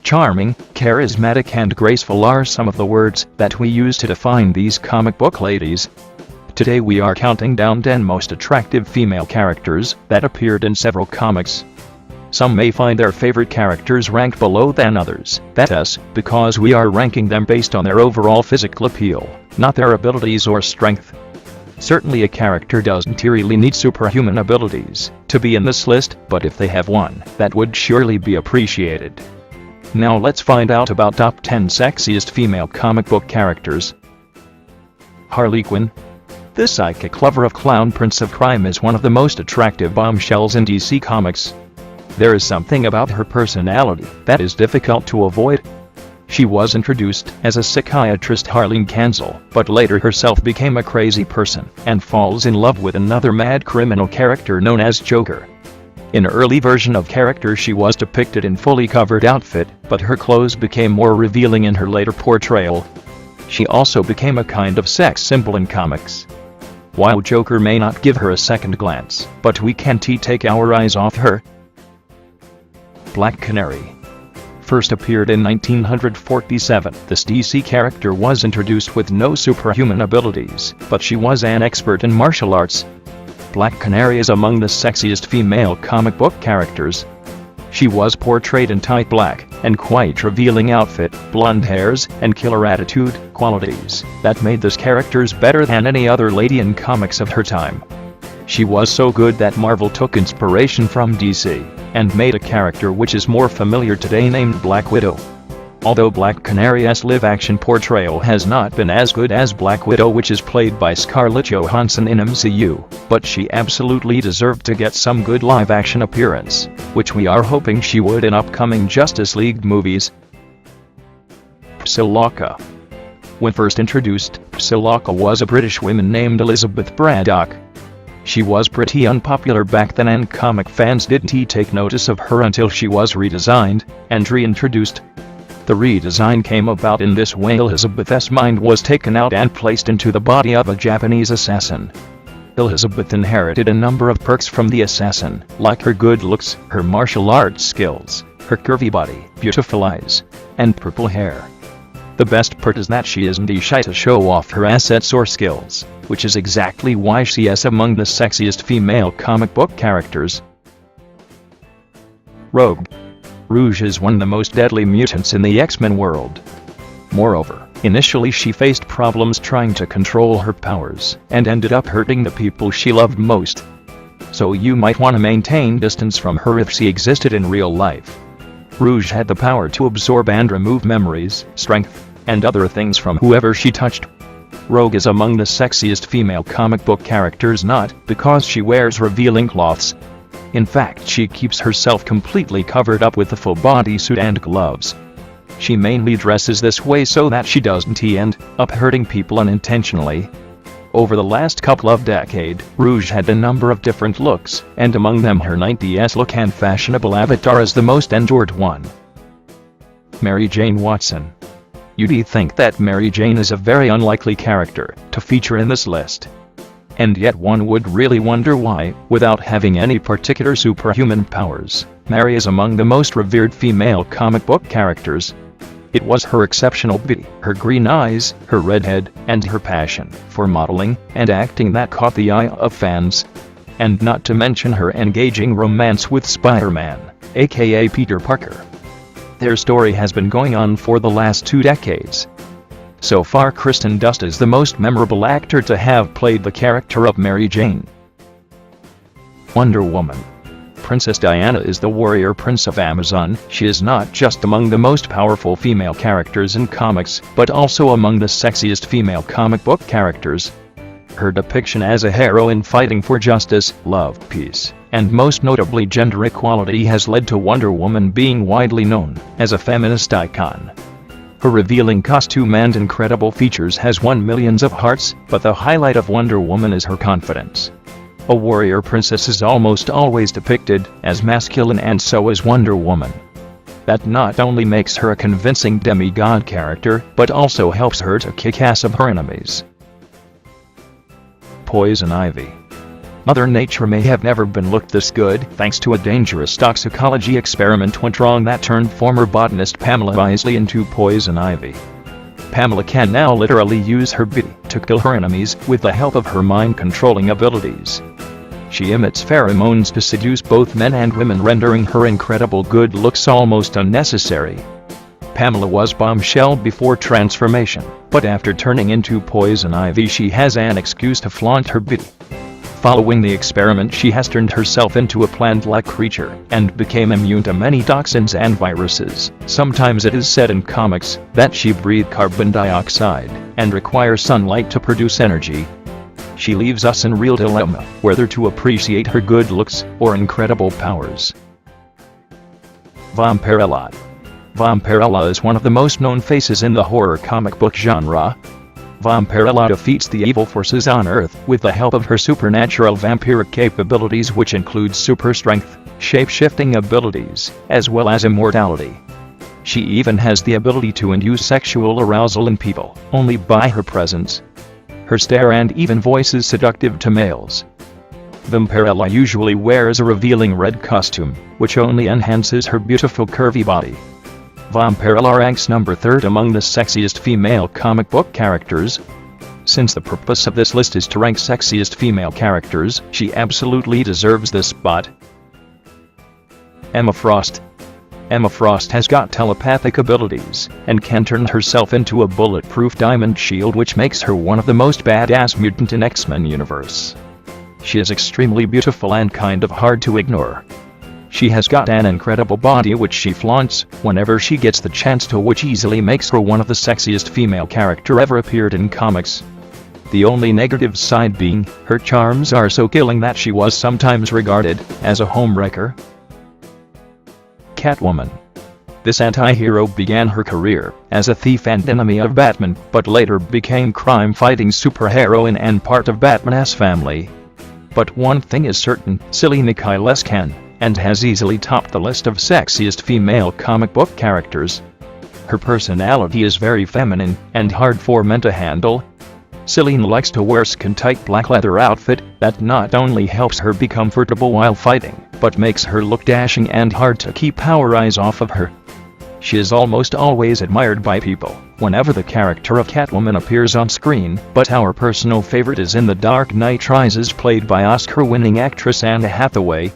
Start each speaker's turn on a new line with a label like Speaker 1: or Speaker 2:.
Speaker 1: Charming, charismatic and graceful are some of the words that we use to define these comic book ladies. Today we are counting down 10 most attractive female characters that appeared in several comics. Some may find their favorite characters ranked below than others. That's because we are ranking them based on their overall physical appeal, not their abilities or strength. Certainly a character doesn't really need superhuman abilities to be in this list, but if they have one, that would surely be appreciated. Now let's find out about top 10 sexiest female comic book characters. Harley Quinn. This psychic lover of clown prince of crime is one of the most attractive bombshells in DC Comics. There is something about her personality that is difficult to avoid. She was introduced as a psychiatrist Harleen Cancel, but later herself became a crazy person and falls in love with another mad criminal character known as Joker. In an early version of character she was depicted in fully covered outfit, but her clothes became more revealing in her later portrayal. She also became a kind of sex symbol in comics. While Joker may not give her a second glance, but we can't take our eyes off her. Black Canary. First appeared in 1947, this DC character was introduced with no superhuman abilities, but she was an expert in martial arts. Black Canary is among the sexiest female comic book characters. She was portrayed in tight black and quite revealing outfit, blonde hairs, and killer attitude, qualities that made this character better than any other lady in comics of her time. She was so good that Marvel took inspiration from DC and made a character which is more familiar today named Black Widow. Although Black Canary's live-action portrayal has not been as good as Black Widow, which is played by Scarlett Johansson in MCU, but she absolutely deserved to get some good live-action appearance, which we are hoping she would in upcoming Justice League movies. Psylocke. When first introduced, Psylocke was a British woman named Elizabeth Braddock. She was pretty unpopular back then and comic fans didn't take notice of her until she was redesigned and reintroduced. The redesign came about in this way: Elizabeth's mind was taken out and placed into the body of a Japanese assassin. Elizabeth inherited a number of perks from the assassin, like her good looks, her martial arts skills, her curvy body, beautiful eyes, and purple hair. The best part is that she isn't shy to show off her assets or skills, which is exactly why she is among the sexiest female comic book characters. Rogue. Rouge is one of the most deadly mutants in the X-Men world. Moreover, initially she faced problems trying to control her powers, and ended up hurting the people she loved most. So you might want to maintain distance from her if she existed in real life. Rouge had the power to absorb and remove memories, strength, and other things from whoever she touched. Rogue is among the sexiest female comic book characters not because she wears revealing clothes. In fact, she keeps herself completely covered up with a full bodysuit and gloves. She mainly dresses this way so that she doesn't end up hurting people unintentionally. Over the last couple of decades, Rouge had a number of different looks, and among them her 90s look and fashionable avatar is the most endured one. Mary Jane Watson. You'd think that Mary Jane is a very unlikely character to feature in this list. And yet one would really wonder why, without having any particular superhuman powers, Mary is among the most revered female comic book characters. It was her exceptional beauty, her green eyes, her red head, and her passion for modeling and acting that caught the eye of fans. And not to mention her engaging romance with Spider-Man, aka Peter Parker. Their story has been going on for the last 2 decades. So far, Kristen Dunst is the most memorable actor to have played the character of Mary Jane. Wonder Woman. Princess Diana is the warrior prince of Amazon. She is not just among the most powerful female characters in comics, but also among the sexiest female comic book characters. Her depiction as a heroine fighting for justice, love, peace, and most notably gender equality has led to Wonder Woman being widely known as a feminist icon. Her revealing costume and incredible features has won millions of hearts, but the highlight of Wonder Woman is her confidence. A warrior princess is almost always depicted as masculine, and so is Wonder Woman. That not only makes her a convincing demigod character, but also helps her to kick ass of her enemies. poison ivy. Mother Nature may have never been looked this good thanks to a dangerous toxicology experiment went wrong that turned former botanist Pamela Isley into poison ivy. Pamela can now literally use her beauty to kill her enemies with the help of her mind-controlling abilities. She emits pheromones to seduce both men and women, rendering her incredible good looks almost unnecessary. Pamela was bombshell before transformation, but after turning into poison ivy she has an excuse to flaunt her beauty. Following the experiment she has turned herself into a plant-like creature and became immune to many toxins and viruses. Sometimes it is said in comics that she breathes carbon dioxide and requires sunlight to produce energy. She leaves us in real dilemma whether to appreciate her good looks or incredible powers. Vampirella. Vampirella is one of the most known faces in the horror comic book genre. Vampirella defeats the evil forces on Earth with the help of her supernatural vampiric capabilities, which include super strength, shape-shifting abilities, as well as immortality. She even has the ability to induce sexual arousal in people, only by her presence. Her stare and even voice is seductive to males. Vampirella usually wears a revealing red costume, which only enhances her beautiful curvy body. Vampirella ranks number 3rd among the sexiest female comic book characters. Since the purpose of this list is to rank sexiest female characters, she absolutely deserves this spot. Emma Frost. Emma Frost has got telepathic abilities and can turn herself into a bulletproof diamond shield, which makes her one of the most badass mutant in X-Men universe. She is extremely beautiful and kind of hard to ignore. She has got an incredible body which she flaunts whenever she gets the chance to, which easily makes her one of the sexiest female character ever appeared in comics. The only negative side being, her charms are so killing that she was sometimes regarded as a homewrecker. Catwoman. This anti-hero began her career as a thief and enemy of Batman, but later became crime-fighting superheroine and part of Batman's family. But one thing is certain, Silly Nicholas can and has easily topped the list of sexiest female comic book characters. Her personality is very feminine and hard for men to handle. Celine likes to wear skin-tight black leather outfit that not only helps her be comfortable while fighting, but makes her look dashing and hard to keep our eyes off of her. She is almost always admired by people whenever the character of Catwoman appears on screen, but our personal favorite is in The Dark Knight Rises, played by Oscar-winning actress Anne Hathaway.